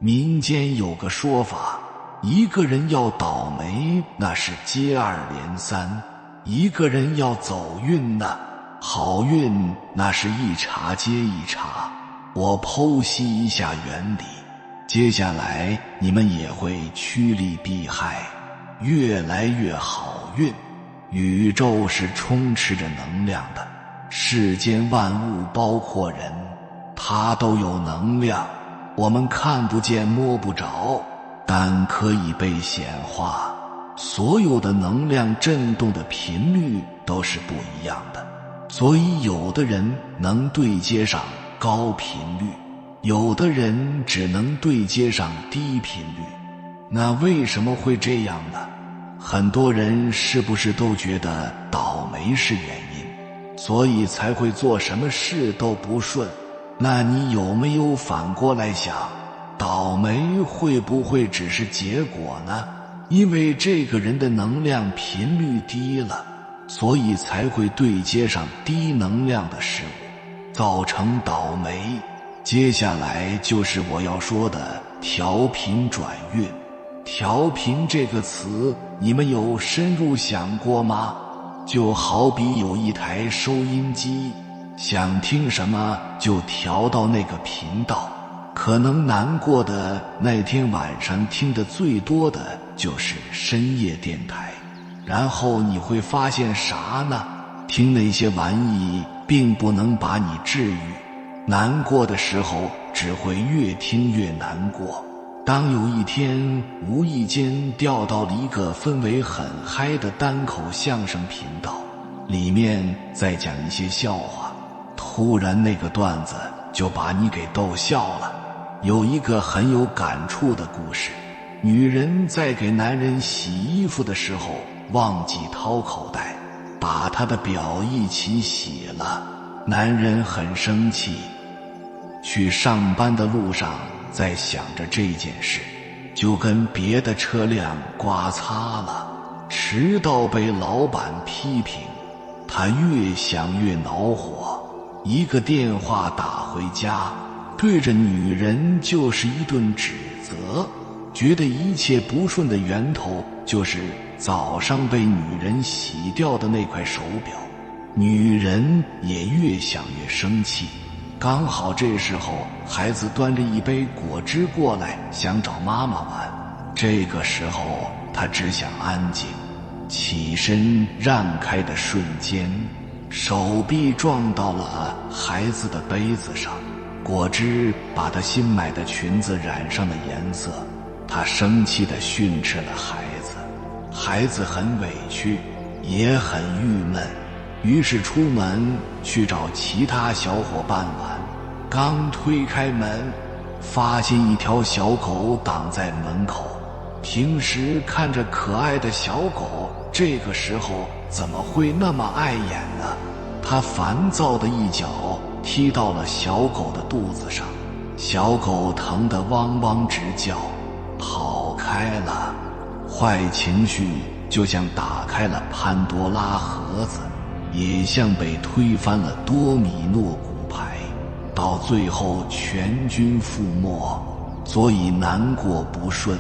民间有个说法，一个人要倒霉，那是接二连三；一个人要走运呢，好运那是一茬接一茬。我剖析一下原理，接下来你们也会趋利避害，越来越好运。宇宙是充斥着能量的，世间万物包括人，它都有能量，我们看不见摸不着，但可以被显化。所有的能量振动的频率都是不一样的，所以有的人能对接上高频率，有的人只能对接上低频率。那为什么会这样呢？很多人是不是都觉得倒霉是原因，所以才会做什么事都不顺？那你有没有反过来想，倒霉会不会只是结果呢？因为这个人的能量频率低了，所以才会对接上低能量的事物，造成倒霉。接下来就是我要说的调频转运。调频这个词，你们有深入想过吗？就好比有一台收音机，想听什么就调到那个频道，可能难过的那天晚上听得最多的就是深夜电台。然后你会发现啥呢？听那些玩意并不能把你治愈，难过的时候只会越听越难过。当有一天无意间掉到了一个氛围很嗨的单口相声频道，里面在讲一些笑话，突然那个段子就把你给逗笑了。有一个很有感触的故事，女人在给男人洗衣服的时候忘记掏口袋，把他的表一起洗了，男人很生气。去上班的路上在想着这件事，就跟别的车辆刮擦了，迟到被老板批评，他越想越恼火，一个电话打回家，对着女人就是一顿指责，觉得一切不顺的源头就是早上被女人洗掉的那块手表。女人也越想越生气，刚好这时候孩子端着一杯果汁过来，想找妈妈玩。这个时候他只想安静，起身让开的瞬间，手臂撞到了孩子的杯子上，果汁把他新买的裙子染上了颜色。他生气地训斥了孩子，孩子很委屈，也很郁闷，于是出门去找其他小伙伴玩。刚推开门，发现一条小狗挡在门口。平时看着可爱的小狗，这个时候怎么会那么碍眼呢？他烦躁的一脚踢到了小狗的肚子上，小狗疼得汪汪直叫，跑开了。坏情绪就像打开了潘多拉盒子，也像被推翻了多米诺骨牌，到最后全军覆没。所以难过不顺，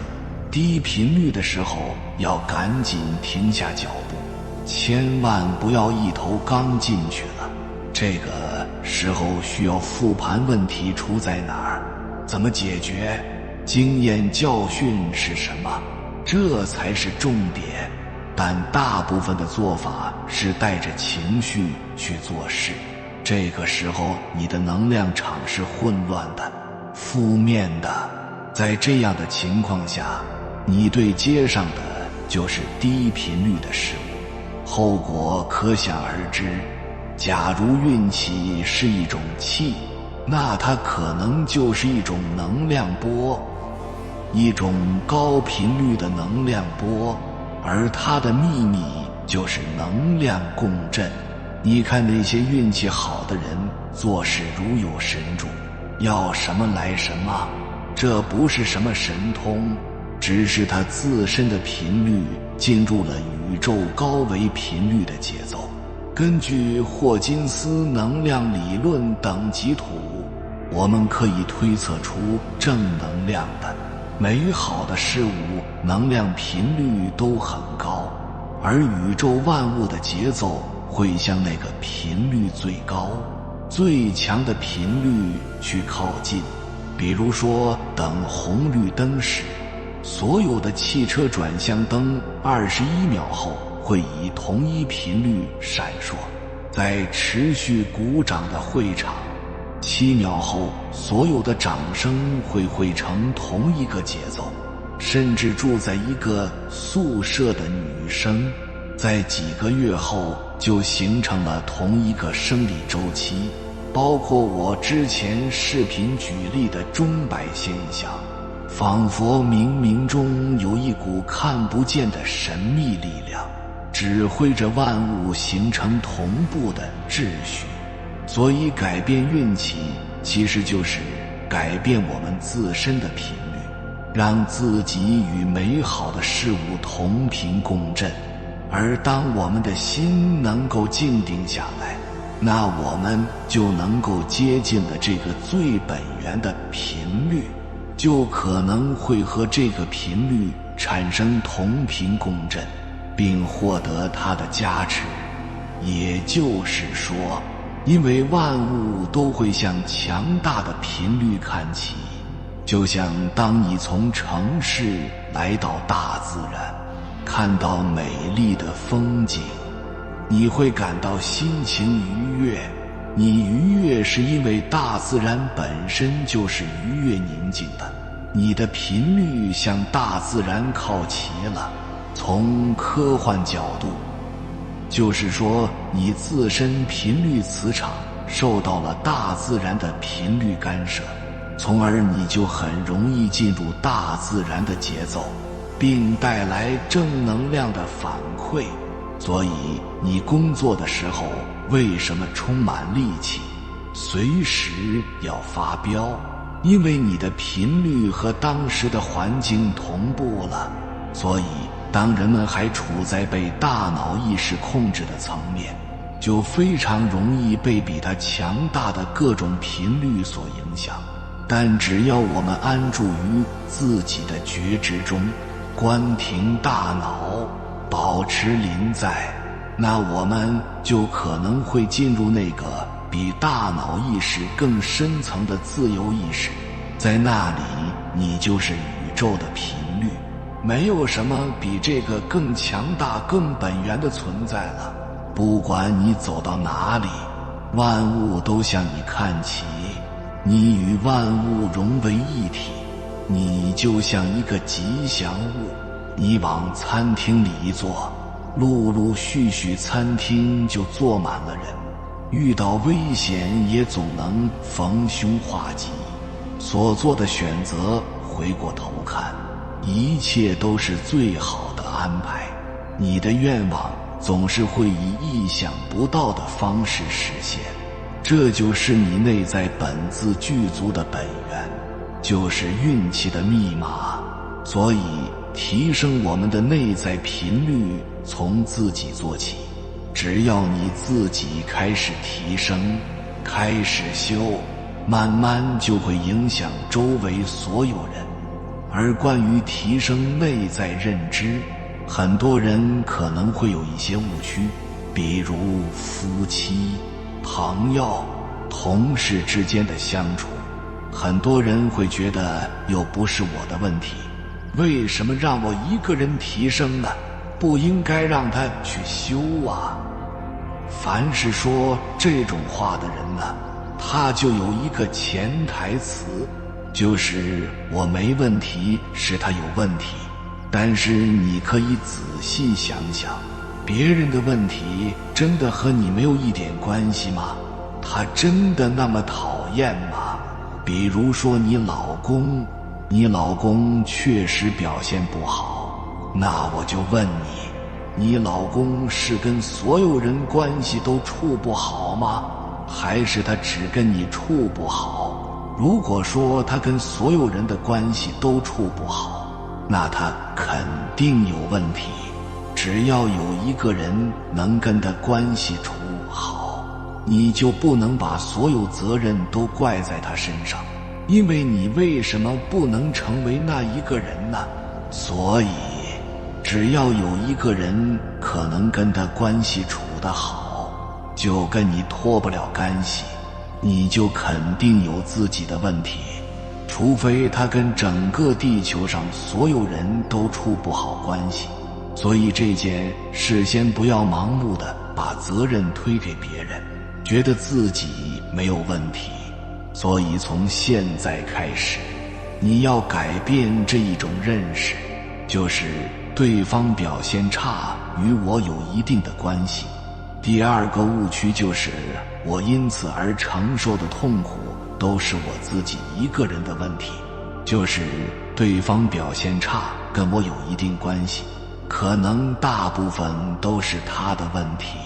低频率的时候要赶紧停下脚步，千万不要一头刚进去了。这个时候需要复盘问题出在哪儿，怎么解决，经验教训是什么，这才是重点。但大部分的做法是带着情绪去做事，这个时候你的能量场是混乱的，负面的。在这样的情况下，你对接上的就是低频率的事物，后果可想而知。假如运气是一种气，那它可能就是一种能量波，一种高频率的能量波，而它的秘密就是能量共振。你看那些运气好的人做事如有神助，要什么来什么，这不是什么神通，只是他自身的频率进入了宇宙高维频率的节奏。根据霍金斯能量理论等级图，我们可以推测出正能量的、美好的事物能量频率都很高，而宇宙万物的节奏会向那个频率最高、最强的频率去靠近。比如说，等红绿灯时，所有的汽车转向灯21秒后会以同一频率闪烁，在持续鼓掌的会场，7秒后所有的掌声会汇成同一个节奏。甚至住在一个宿舍的女生，在几个月后就形成了同一个生理周期。包括我之前视频举例的钟摆现象，仿佛冥冥中有一股看不见的神秘力量，指挥着万物形成同步的秩序。所以改变运气其实就是改变我们自身的频率，让自己与美好的事物同频共振。而当我们的心能够静定下来，那我们就能够接近了这个最本源的频率，就可能会和这个频率产生同频共振，并获得它的加持。也就是说，因为万物都会向强大的频率看齐，就像当你从城市来到大自然，看到美丽的风景，你会感到心情愉悦。你愉悦是因为大自然本身就是愉悦宁静的，你的频率向大自然靠齐了。从科幻角度，就是说你自身频率磁场受到了大自然的频率干涉，从而你就很容易进入大自然的节奏，并带来正能量的反馈。所以你工作的时候为什么充满力气，随时要发飙？因为你的频率和当时的环境同步了。所以当人们还处在被大脑意识控制的层面，就非常容易被比它强大的各种频率所影响。但只要我们安住于自己的觉知中，关停大脑，保持临在，那我们就可能会进入那个比大脑意识更深层的自由意识。在那里，你就是宇宙的频率，没有什么比这个更强大、更本源的存在了。不管你走到哪里，万物都向你看齐，你与万物融为一体，你就像一个吉祥物。你往餐厅里一坐，陆陆续续餐厅就坐满了人，遇到危险也总能逢凶化吉。所做的选择，回过头看，一切都是最好的安排。你的愿望总是会以意想不到的方式实现，这就是你内在本自具足的本源，就是运气的密码。所以提升我们的内在频率从自己做起，只要你自己开始提升，开始修，慢慢就会影响周围所有人。而关于提升内在认知，很多人可能会有一些误区，比如夫妻、朋友、同事之间的相处，很多人会觉得又不是我的问题，为什么让我一个人提升呢？不应该让他去修啊。凡是说这种话的人呢，他就有一个潜台词，就是我没问题是他有问题。但是你可以仔细想想，别人的问题真的和你没有一点关系吗？他真的那么讨厌吗？比如说你老公确实表现不好，那我就问你老公是跟所有人关系都处不好吗？还是他只跟你处不好？如果说他跟所有人的关系都处不好，那他肯定有问题。只要有一个人能跟他关系处好，你就不能把所有责任都怪在他身上，因为你为什么不能成为那一个人呢？所以只要有一个人可能跟他关系处得好，就跟你脱不了干系，你就肯定有自己的问题，除非他跟整个地球上所有人都处不好关系。所以这件事先不要盲目的把责任推给别人，觉得自己没有问题。所以从现在开始，你要改变这一种认识，就是对方表现差与我有一定的关系。第二个误区就是我因此而承受的痛苦都是我自己一个人的问题，就是对方表现差跟我有一定关系，可能大部分都是他的问题，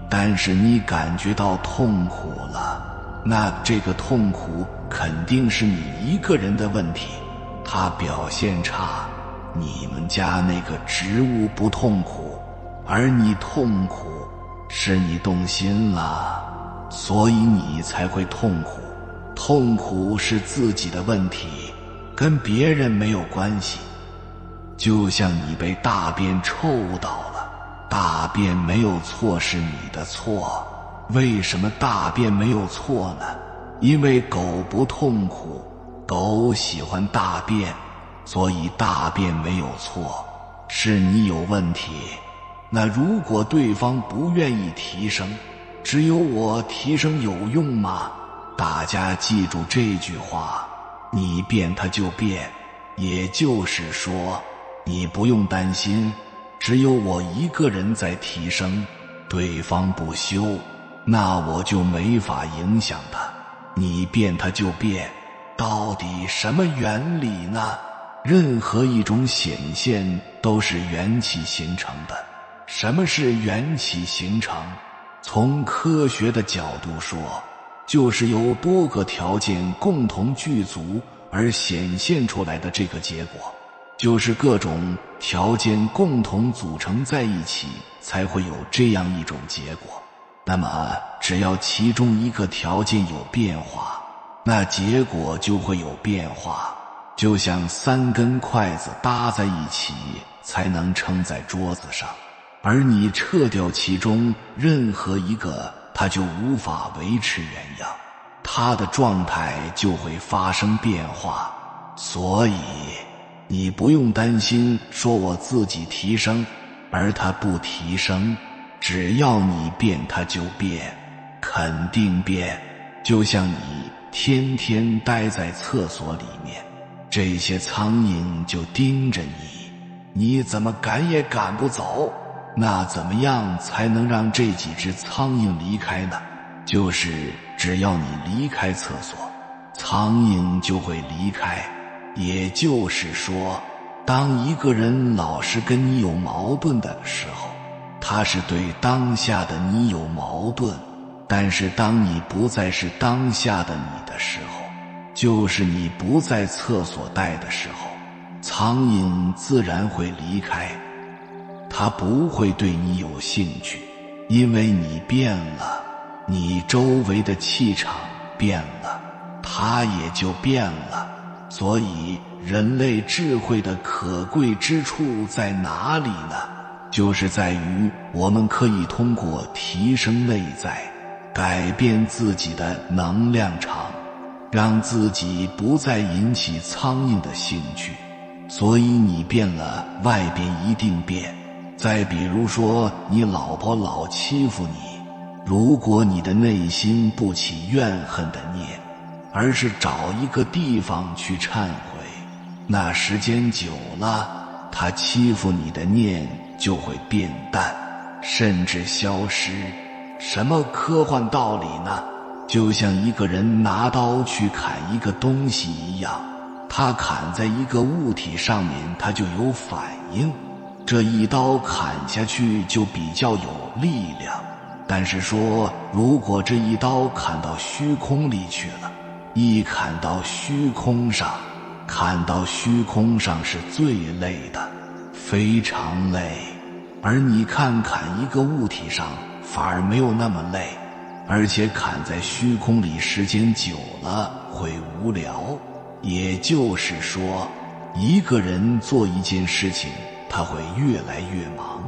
但是你感觉到痛苦了，那这个痛苦肯定是你一个人的问题。他表现差，你们家那个植物不痛苦，而你痛苦是你动心了，所以你才会痛苦。痛苦是自己的问题，跟别人没有关系。就像你被大便臭到了，大便没有错是你的错。为什么大便没有错呢？因为狗不痛苦，狗喜欢大便，所以大便没有错，是你有问题。那如果对方不愿意提升，只有我提升有用吗？大家记住这句话，你变他就变，也就是说你不用担心，只有我一个人在提升，对方不修，那我就没法影响他。你变他就变，到底什么原理呢？任何一种显现都是缘起形成的。什么是缘起形成？从科学的角度说，就是由多个条件共同具足而显现出来的这个结果，就是各种条件共同组成在一起才会有这样一种结果。那么只要其中一个条件有变化，那结果就会有变化，就像三根筷子搭在一起才能撑在桌子上，而你撤掉其中任何一个，它就无法维持原样，它的状态就会发生变化。所以你不用担心说我自己提升，而它不提升，只要你变它就变，肯定变。就像你天天待在厕所里面，这些苍蝇就盯着你，你怎么赶也赶不走。那怎么样才能让这几只苍蝇离开呢？就是只要你离开厕所，苍蝇就会离开。也就是说，当一个人老是跟你有矛盾的时候，他是对当下的你有矛盾，但是当你不再是当下的你的时候，就是你不在厕所待的时候，苍蝇自然会离开。他不会对你有兴趣，因为你变了，你周围的气场变了，他也就变了。所以人类智慧的可贵之处在哪里呢？就是在于我们可以通过提升内在，改变自己的能量场，让自己不再引起苍蝇的兴趣。所以你变了，外边一定变。再比如说你老婆老欺负你，如果你的内心不起怨恨的念，而是找一个地方去忏悔，那时间久了，他欺负你的念就会变淡，甚至消失。什么科幻道理呢？就像一个人拿刀去砍一个东西一样，他砍在一个物体上面，他就有反应，这一刀砍下去就比较有力量。但是说，如果这一刀砍到虚空里去了，一砍到虚空上，砍到虚空上是最累的，非常累。而你看砍一个物体上反而没有那么累，而且砍在虚空里时间久了会无聊。也就是说，一个人做一件事情，他会越来越忙。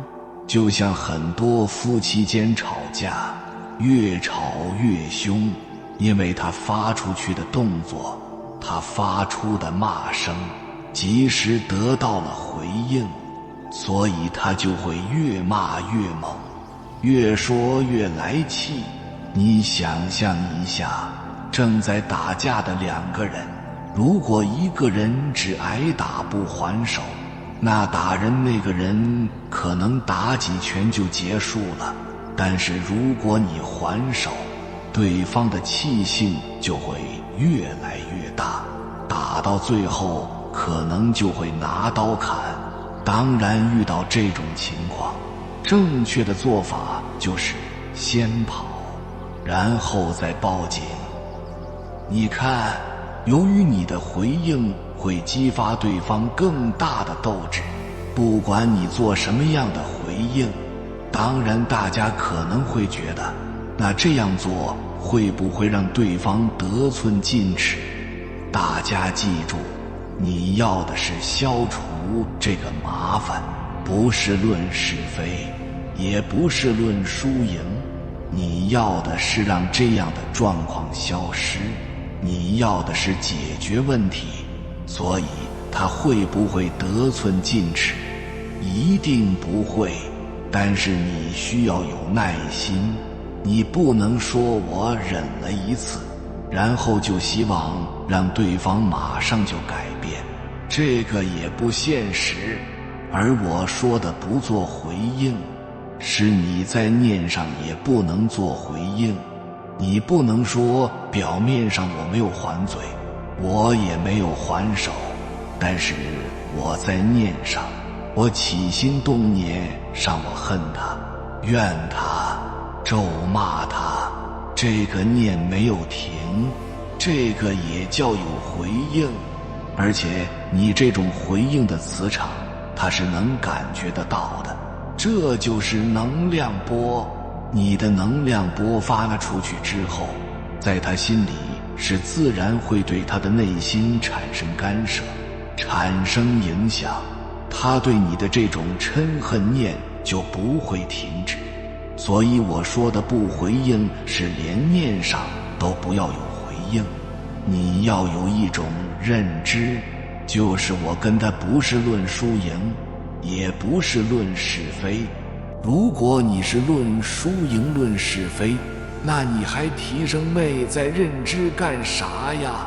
就像很多夫妻间吵架，越吵越凶，因为他发出去的动作，他发出的骂声，及时得到了回应，所以他就会越骂越猛，越说越来气。你想象一下，正在打架的两个人，如果一个人只挨打不还手，那打人那个人可能打几拳就结束了。但是如果你还手，对方的气性就会越来越大，打到最后可能就会拿刀砍。当然遇到这种情况，正确的做法就是先跑，然后再报警。你看，由于你的回应会激发对方更大的斗志，不管你做什么样的回应，当然大家可能会觉得，那这样做会不会让对方得寸进尺？大家记住，你要的是消除这个麻烦，不是论是非，也不是论输赢，你要的是让这样的状况消失，你要的是解决问题。所以他会不会得寸进尺？一定不会，但是你需要有耐心，你不能说我忍了一次，然后就希望让对方马上就改变，这个也不现实。而我说的不做回应，是你在念上也不能做回应。你不能说表面上我没有还嘴，我也没有还手，但是我在念上，我起心动念上，我恨他、怨他、咒骂他，这个念没有停，这个也叫有回应。而且你这种回应的磁场，它是能感觉得到的，这就是能量波。你的能量波发了出去之后，在他心里是自然会对他的内心产生干涉，产生影响，他对你的这种嗔恨念就不会停止。所以我说的不回应，是连念上都不要有回应。你要有一种认知，就是我跟他不是论输赢，也不是论是非。如果你是论输赢论是非，那你还提升妹在认知干啥呀？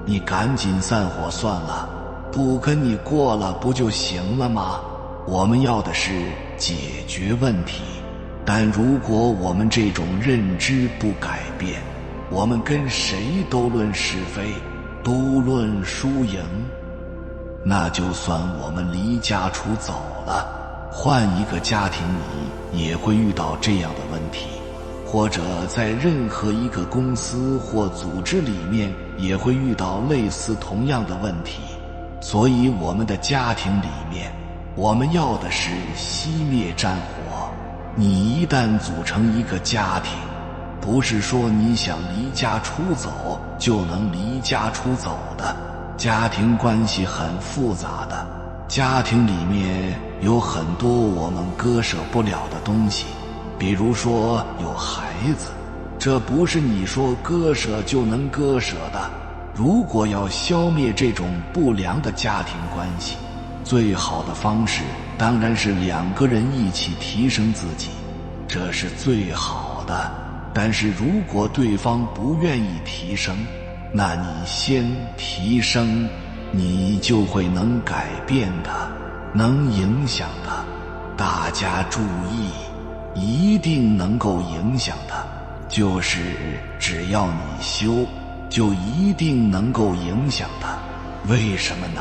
你赶紧散伙算了，不跟你过了不就行了吗？我们要的是解决问题，但如果我们这种认知不改变，我们跟谁都论是非，都论输赢，那就算我们离家出走了，换一个家庭里也会遇到这样的问题，或者在任何一个公司或组织里面也会遇到类似同样的问题。所以我们的家庭里面，我们要的是熄灭战火。你一旦组成一个家庭，不是说你想离家出走就能离家出走的，家庭关系很复杂的，家庭里面有很多我们割舍不了的东西，比如说有孩子，这不是你说割舍就能割舍的。如果要消灭这种不良的家庭关系，最好的方式当然是两个人一起提升自己，这是最好的。但是如果对方不愿意提升，那你先提升，你就会能改变他，能影响他。大家注意，一定能够影响他，就是只要你修，就一定能够影响他。为什么呢？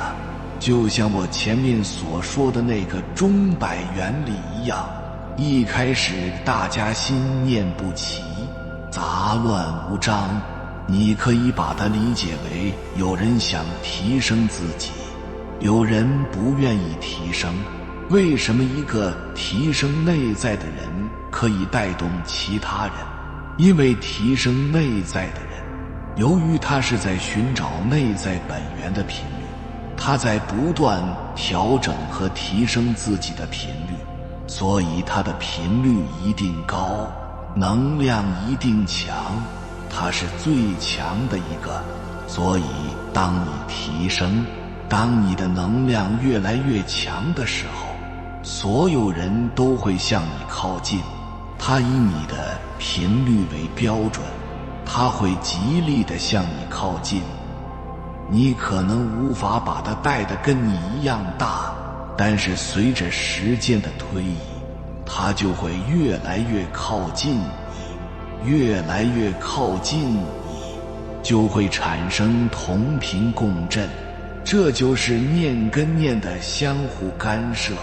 就像我前面所说的那个钟摆原理一样，一开始大家心念不齐，杂乱无章，你可以把它理解为有人想提升自己，有人不愿意提升。为什么一个提升内在的人可以带动其他人？因为提升内在的人，由于他是在寻找内在本源的频率，他在不断调整和提升自己的频率，所以他的频率一定高，能量一定强，他是最强的一个。所以当你提升，当你的能量越来越强的时候，所有人都会向你靠近，他以你的频率为标准，他会极力地向你靠近。你可能无法把它带得跟你一样大，但是随着时间的推移，它就会越来越靠近你，越来越靠近你，就会产生同频共振。这就是念跟念的相互干涉。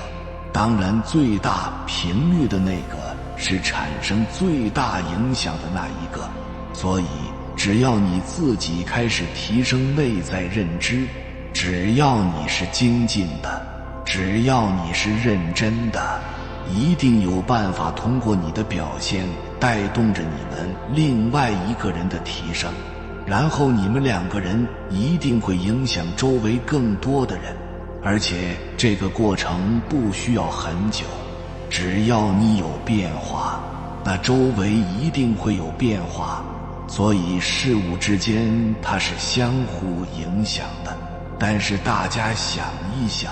当然最大频率的那个是产生最大影响的那一个。所以只要你自己开始提升内在认知，只要你是精进的，只要你是认真的，一定有办法通过你的表现带动着你们另外一个人的提升，然后你们两个人一定会影响周围更多的人，而且这个过程不需要很久，只要你有变化，那周围一定会有变化。所以事物之间它是相互影响的。但是大家想一想，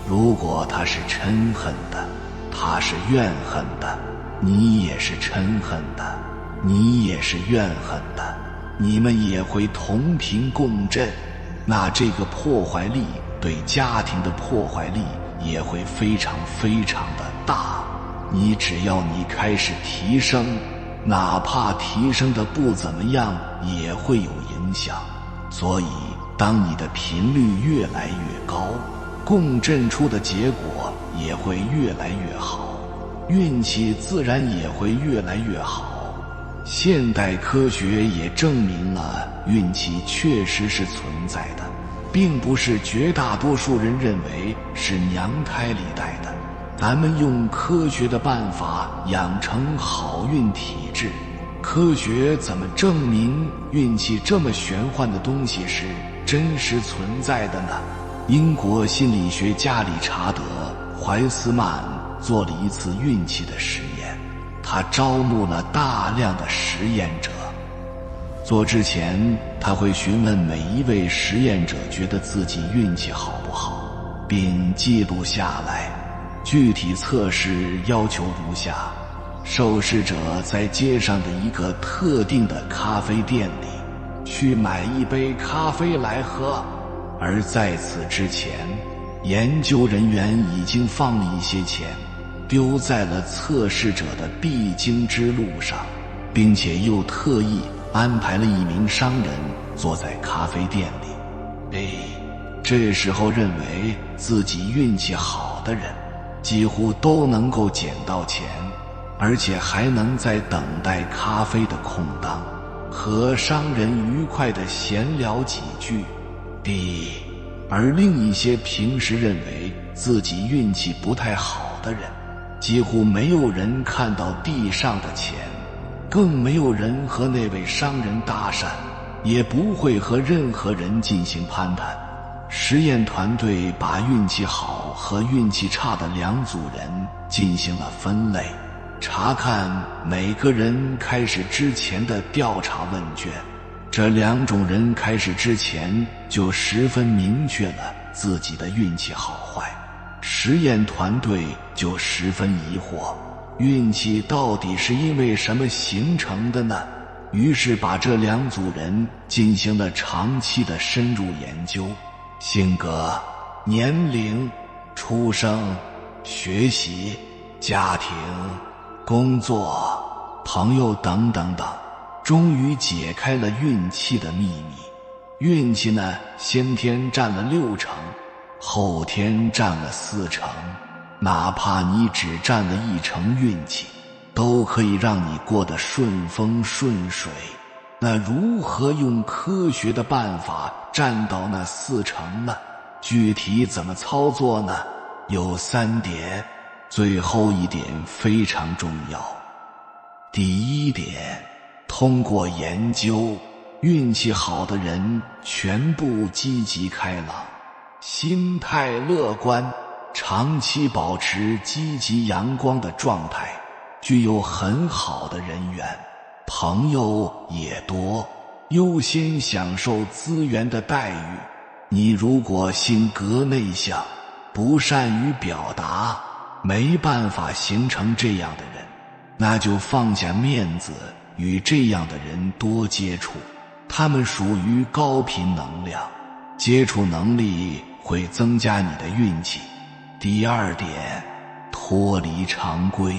如果他是嗔恨的，他是怨恨的，你也是嗔恨的，你也是怨恨的，你们也会同频共振，那这个破坏力对家庭的破坏力也会非常非常的大。你只要你开始提升，哪怕提升的不怎么样也会有影响。所以当你的频率越来越高，共振出的结果也会越来越好，运气自然也会越来越好。现代科学也证明了运气确实是存在的，并不是绝大多数人认为是娘胎里带的。咱们用科学的办法养成好运体质，科学怎么证明运气这么玄幻的东西是真实存在的呢？英国心理学家理查德·怀斯曼做了一次运气的实验，他招募了大量的实验者。做之前，他会询问每一位实验者觉得自己运气好不好，并记录下来。具体测试要求如下：受试者在街上的一个特定的咖啡店里去买一杯咖啡来喝，而在此之前，研究人员已经放了一些钱丢在了测试者的必经之路上，并且又特意安排了一名商人坐在咖啡店里。这时候认为自己运气好的人几乎都能够捡到钱，而且还能在等待咖啡的空当和商人愉快地闲聊几句。而另一些平时认为自己运气不太好的人，几乎没有人看到地上的钱，更没有人和那位商人搭讪，也不会和任何人进行攀谈。实验团队把运气好和运气差的两组人进行了分类，查看每个人开始之前的调查问卷。这两种人开始之前就十分明确了自己的运气好坏，实验团队就十分疑惑，运气到底是因为什么形成的呢？于是把这两组人进行了长期的深入研究，性格、年龄、出生、学习、家庭、工作、朋友等等等，终于解开了运气的秘密。运气呢，先天占了6成，后天占了4成，哪怕你只占了1成运气，都可以让你过得顺风顺水。那如何用科学的办法占到那4成呢？具体怎么操作呢？有3点，最后一点非常重要。第一点，通过研究，运气好的人全部积极开朗，心态乐观，长期保持积极阳光的状态，具有很好的人缘，朋友也多，优先享受资源的待遇。你如果性格内向，不善于表达，没办法形成这样的人，那就放下面子，与这样的人多接触。他们属于高频能量，接触能力会增加你的运气。第二点，脱离常规。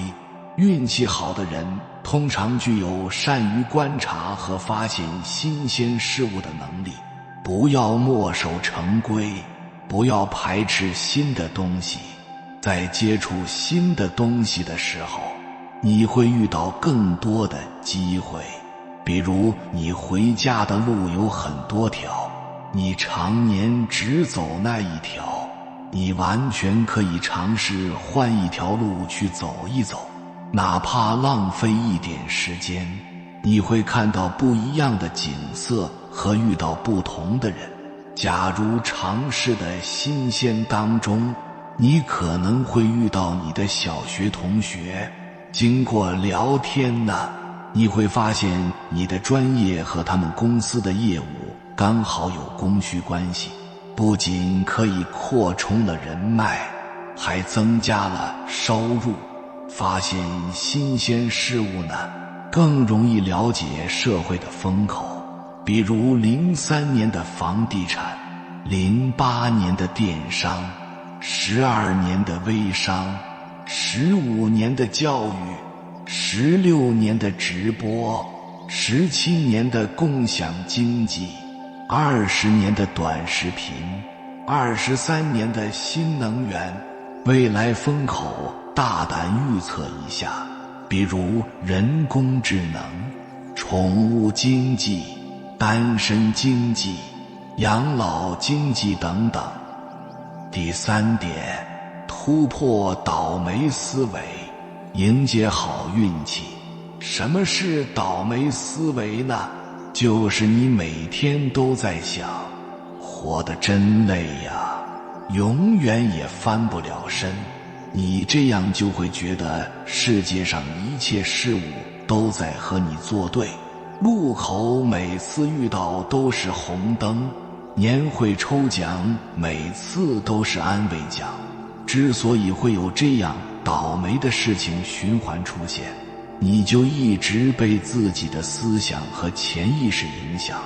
运气好的人通常具有善于观察和发现新鲜事物的能力。不要墨守成规，不要排斥新的东西。在接触新的东西的时候，你会遇到更多的机会。比如你回家的路有很多条，你常年只走那一条，你完全可以尝试换一条路去走一走，哪怕浪费一点时间，你会看到不一样的景色和遇到不同的人。假如尝试的新鲜当中，你可能会遇到你的小学同学，经过聊天呢，你会发现你的专业和他们公司的业务刚好有供需关系，不仅可以扩充了人脉，还增加了收入。发现新鲜事物呢，更容易了解社会的风口。比如03年的房地产，08年的电商，12年的微商，15年的教育，16年的直播，17年的共享经济，20年的短视频，23年的新能源。未来风口大胆预测一下，比如人工智能、宠物经济、单身经济、养老经济等等。第三点，突破倒霉思维，迎接好运气。什么是倒霉思维呢？就是你每天都在想，活得真累呀，永远也翻不了身。你这样就会觉得世界上一切事物都在和你作对，路口每次遇到都是红灯，年会抽奖每次都是安慰奖。之所以会有这样倒霉的事情循环出现，你就一直被自己的思想和潜意识影响。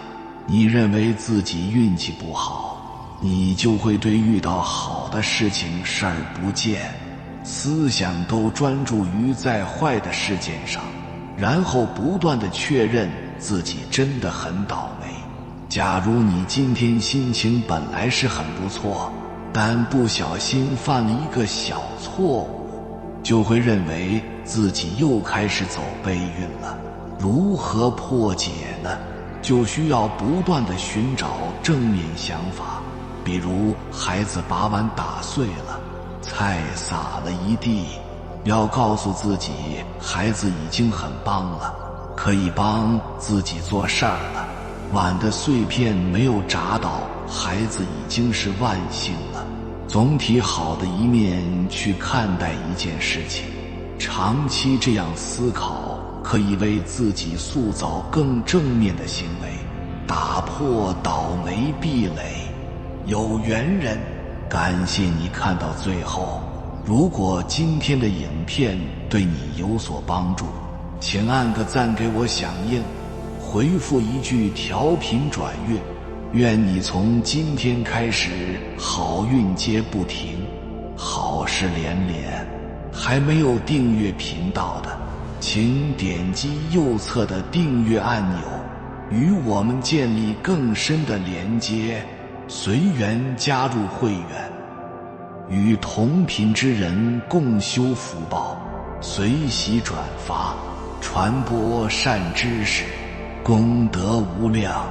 你认为自己运气不好，你就会对遇到好的事情视而不见，思想都专注于在坏的事件上，然后不断地确认自己真的很倒霉。假如你今天心情本来是很不错，但不小心犯了一个小错误，就会认为自己又开始走悲运了。如何破解呢？就需要不断地寻找正面想法。比如孩子把碗打碎了，菜洒了一地，要告诉自己孩子已经很棒了，可以帮自己做事儿了。碗的碎片没有砸倒孩子已经是万幸了。总体好的一面去看待一件事情，长期这样思考，可以为自己塑造更正面的行为，打破倒霉壁垒。有缘人，感谢你看到最后。如果今天的影片对你有所帮助，请按个赞给我响应，回复一句调频转运。愿你从今天开始好运接不停，好事连连。还没有订阅频道的，请点击右侧的订阅按钮，与我们建立更深的连接。随缘加入会员，与同频之人共修福报，随喜转发，传播善知识，功德无量。